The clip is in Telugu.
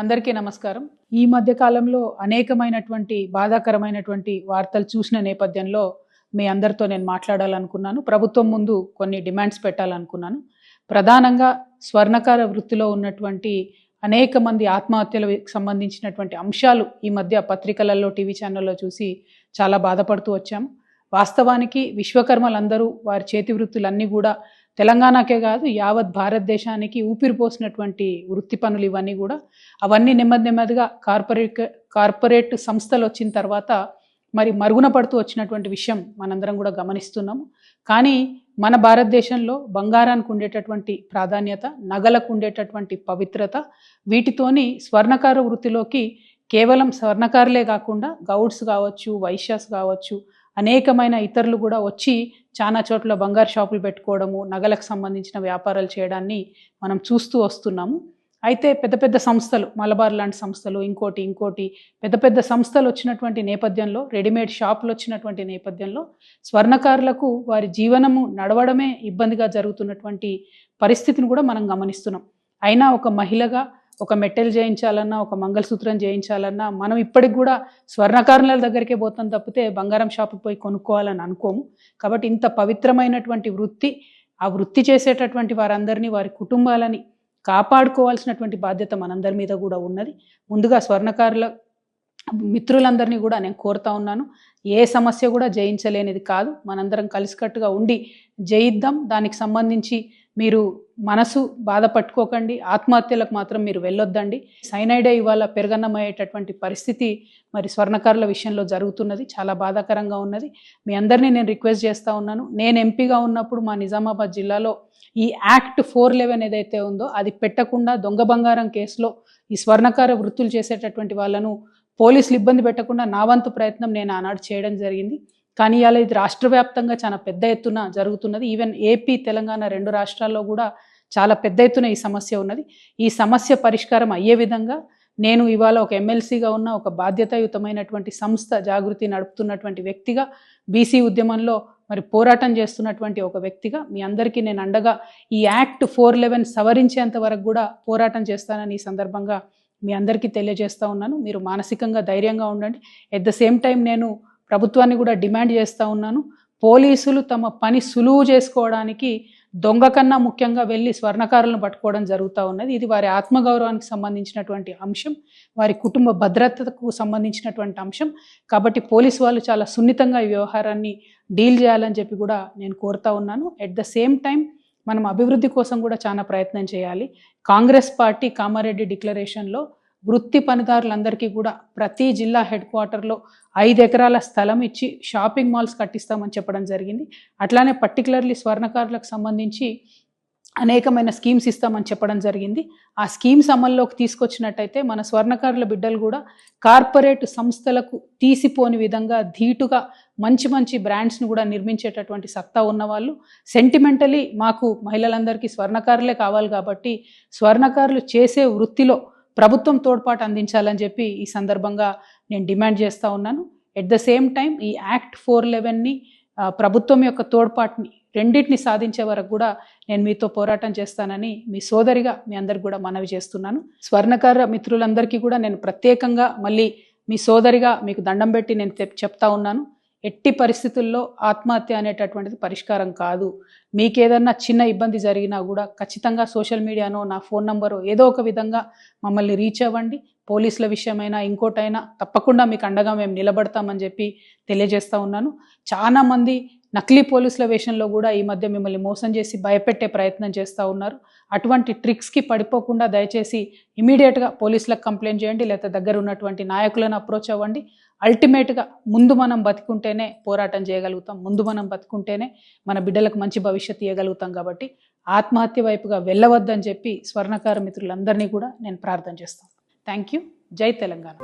అందరికీ నమస్కారం. ఈ మధ్య కాలంలో అనేకమైనటువంటి బాధాకరమైనటువంటి వార్తలు చూసిన నేపథ్యంలో మీ అందరితో నేను మాట్లాడాలనుకున్నాను. ప్రభుత్వం ముందు కొన్ని డిమాండ్స్ పెట్టాలనుకున్నాను. ప్రధానంగా స్వర్ణకార వృత్తిలో ఉన్నటువంటి అనేక మంది ఆత్మహత్యలకు సంబంధించినటువంటి అంశాలు ఈ మధ్య పత్రికలలో, టీవీ ఛానల్లో చూసి చాలా బాధపడుతూ వచ్చాము. వాస్తవానికి విశ్వకర్మలందరూ వారి చేతి వృత్తులన్నీ కూడా తెలంగాణకే కాదు యావత్ భారతదేశానికి ఊపిరిపోసినటువంటి వృత్తి పనులు ఇవన్నీ కూడా. అవన్నీ నెమ్మదిగా కార్పొరేట్ సంస్థలు వచ్చిన తర్వాత మరి మరుగున పడుతూ వచ్చినటువంటి విషయం మనందరం కూడా గమనిస్తున్నాము. కానీ మన భారతదేశంలో బంగారానికి ఉండేటటువంటి ప్రాధాన్యత, నగలకు ఉండేటటువంటి పవిత్రత, వీటితోని స్వర్ణకార వృత్తిలోకి కేవలం స్వర్ణకారులే కాకుండా గౌడ్స్ కావచ్చు, వైశ్యాస్ కావచ్చు, అనేకమైన ఇతరులు కూడా వచ్చి చాలా చోట్ల బంగారు షాపులు పెట్టుకోవడము, నగలకు సంబంధించిన వ్యాపారాలు చేయడాన్ని మనం చూస్తూ వస్తున్నాము. అయితే పెద్ద పెద్ద సంస్థలు, మలబార్ లాంటి సంస్థలు, ఇంకోటి పెద్ద పెద్ద సంస్థలు వచ్చినటువంటి నేపథ్యంలో, రెడీమేడ్ షాపులు వచ్చినటువంటి నేపథ్యంలో స్వర్ణకారులకు వారి జీవనము నడవడమే ఇబ్బందిగా జరుగుతున్నటువంటి పరిస్థితిని కూడా మనం గమనిస్తున్నాం. అయినా ఒక మహిళగా ఒక మెట్టెలు చేయించాలన్నా, ఒక మంగళసూత్రం చేయించాలన్నా మనం ఇప్పటికి కూడా స్వర్ణకారుల దగ్గరికే పోతాం తప్పితే బంగారం షాపుకి పోయి కొనుక్కోవాలని అనుకోము. కాబట్టి ఇంత పవిత్రమైనటువంటి వృత్తి, ఆ వృత్తి చేసేటటువంటి వారందరినీ, వారి కుటుంబాలని కాపాడుకోవాల్సినటువంటి బాధ్యత మనందరి మీద కూడా ఉన్నది. ముందుగా స్వర్ణకారుల మిత్రులందరినీ కూడా నేను కోరుతా ఉన్నాను, ఏ సమస్య కూడా జయించలేనిది కాదు. మనందరం కలిసికట్టుగా ఉండి జయిద్దాం. దానికి సంబంధించి మీరు మనసు బాధ పట్టుకోకండి, ఆత్మహత్యలకు మాత్రం మీరు వెళ్ళొద్దండి. సైనైడే ఇవాళ పెరగన్నమయ్యేటటువంటి పరిస్థితి మరి స్వర్ణకారుల విషయంలో జరుగుతున్నది. చాలా బాధాకరంగా ఉన్నది. మీ అందరినీ నేను రిక్వెస్ట్ చేస్తూ ఉన్నాను. నేను ఎంపీగా ఉన్నప్పుడు మా నిజామాబాద్ జిల్లాలో ఈ యాక్ట్ 411 ఏదైతే ఉందో అది పెట్టకుండా దొంగ బంగారం కేసులో ఈ స్వర్ణకార వృత్తులు చేసేటటువంటి వాళ్ళను పోలీసులు ఇబ్బంది పెట్టకుండా నా వంతు ప్రయత్నం నేను ఆనాడు చేయడం జరిగింది. కానీ ఇవాళ ఇది రాష్ట్ర వ్యాప్తంగా చాలా పెద్ద ఎత్తున జరుగుతున్నది. ఈవెన్ ఏపీ, తెలంగాణ 2 రాష్ట్రాల్లో కూడా చాలా పెద్ద ఎత్తున ఈ సమస్య ఉన్నది. ఈ సమస్య పరిష్కారం అయ్యే విధంగా నేను ఇవాళ ఒక ఎమ్మెల్సీగా ఉన్న ఒక బాధ్యతాయుతమైనటువంటి సంస్థ జాగృతి నడుపుతున్నటువంటి వ్యక్తిగా, బీసీ ఉద్యమంలో మరి పోరాటం చేస్తున్నటువంటి ఒక వ్యక్తిగా మీ అందరికీ నేను అండగా ఈ యాక్ట్ 411 సవరించేంత వరకు కూడా పోరాటం చేస్తానని ఈ సందర్భంగా మీ అందరికీ తెలియజేస్తూ ఉన్నాను. మీరు మానసికంగా ధైర్యంగా ఉండండి. ఎట్ ద సేమ్ టైం నేను ప్రభుత్వాన్ని కూడా డిమాండ్ చేస్తూ ఉన్నాను, పోలీసులు తమ పని సులువు చేసుకోవడానికి దొంగ కన్నా ముఖ్యంగా వెళ్ళి స్వర్ణకారులను పట్టుకోవడం జరుగుతూ ఉన్నది. ఇది వారి ఆత్మగౌరవానికి సంబంధించినటువంటి అంశం, వారి కుటుంబ భద్రతకు సంబంధించినటువంటి అంశం. కాబట్టి పోలీసు వాళ్ళు చాలా సున్నితంగా ఈ వ్యవహారాన్ని డీల్ చేయాలని చెప్పి కూడా నేను కోరుతా ఉన్నాను. ఎట్ ద సేమ్ టైం మనం అభివృద్ధి కోసం కూడా చాలా ప్రయత్నం చేయాలి. కాంగ్రెస్ పార్టీ కామారెడ్డి డిక్లరేషన్లో వృత్తి పనిదారులందరికీ కూడా ప్రతి జిల్లా హెడ్ క్వార్టర్లో 5 ఎకరాల స్థలం ఇచ్చి షాపింగ్ మాల్స్ కట్టిస్తామని చెప్పడం జరిగింది. అట్లానే పర్టికులర్లీ స్వర్ణకారులకు సంబంధించి అనేకమైన స్కీమ్స్ ఇస్తామని చెప్పడం జరిగింది. ఆ స్కీమ్స్ అమల్లోకి తీసుకొచ్చినట్టయితే మన స్వర్ణకారుల బిడ్డలు కూడా కార్పొరేట్ సంస్థలకు తీసిపోని విధంగా ధీటుగా మంచి బ్రాండ్స్ని కూడా నిర్మించేటటువంటి సత్తా ఉన్నవాళ్ళు, సెంటిమెంటలీ మాకు మహిళలందరికీ స్వర్ణకారులే కావాలి కాబట్టి స్వర్ణకారులు చేసే వృత్తిలో ప్రభుత్వం తోడ్పాటు అందించాలని చెప్పి ఈ సందర్భంగా నేను డిమాండ్ చేస్తూ ఉన్నాను. ఎట్ ద సేమ్ టైం ఈ యాక్ట్ 411ని ప్రభుత్వం యొక్క తోడ్పాటుని రెండింటిని సాధించే వరకు కూడా నేను మీతో పోరాటం చేస్తానని మీ సోదరిగా మీ అందరికి కూడా మనవి చేస్తున్నాను. స్వర్ణకార మిత్రులందరికీ కూడా నేను ప్రత్యేకంగా మళ్ళీ మీ సోదరిగా మీకు దండం పెట్టి నేను చెప్తా ఉన్నాను, ఎట్టి పరిస్థితుల్లో ఆత్మహత్య అనేటటువంటిది పరిష్కారం కాదు. మీకేదన్నా చిన్న ఇబ్బంది జరిగినా కూడా ఖచ్చితంగా సోషల్ మీడియానో, నా ఫోన్ నంబరో ఏదో ఒక విధంగా మమ్మల్ని రీచ్ అవ్వండి. పోలీసుల విషయమైనా ఇంకోటైనా తప్పకుండా మీకు అండగా మేము నిలబడతామని చెప్పి తెలియజేస్తూ ఉన్నాను. చాలామంది నకిలీ పోలీసుల వేషంలో కూడా ఈ మధ్య మిమ్మల్ని మోసం చేసి భయపెట్టే ప్రయత్నం చేస్తూ ఉన్నారు. అటువంటి ట్రిక్స్కి పడిపోకుండా దయచేసి ఇమీడియట్గా పోలీసులకు కంప్లైంట్ చేయండి, లేకపోతే దగ్గర ఉన్నటువంటి నాయకులను అప్రోచ్ అవ్వండి. అల్టిమేట్గా ముందు మనం బతుకుంటేనే పోరాటం చేయగలుగుతాం, ముందు మనం బతుకుంటేనే మన బిడ్డలకు మంచి భవిష్యత్తు ఇవ్వగలుగుతాం. కాబట్టి ఆత్మహత్య వైపుగా వెళ్ళవద్దని చెప్పి స్వర్ణకార మిత్రులందరినీ కూడా నేను ప్రార్థన చేస్తాను. Thank you. జై తెలంగాణ.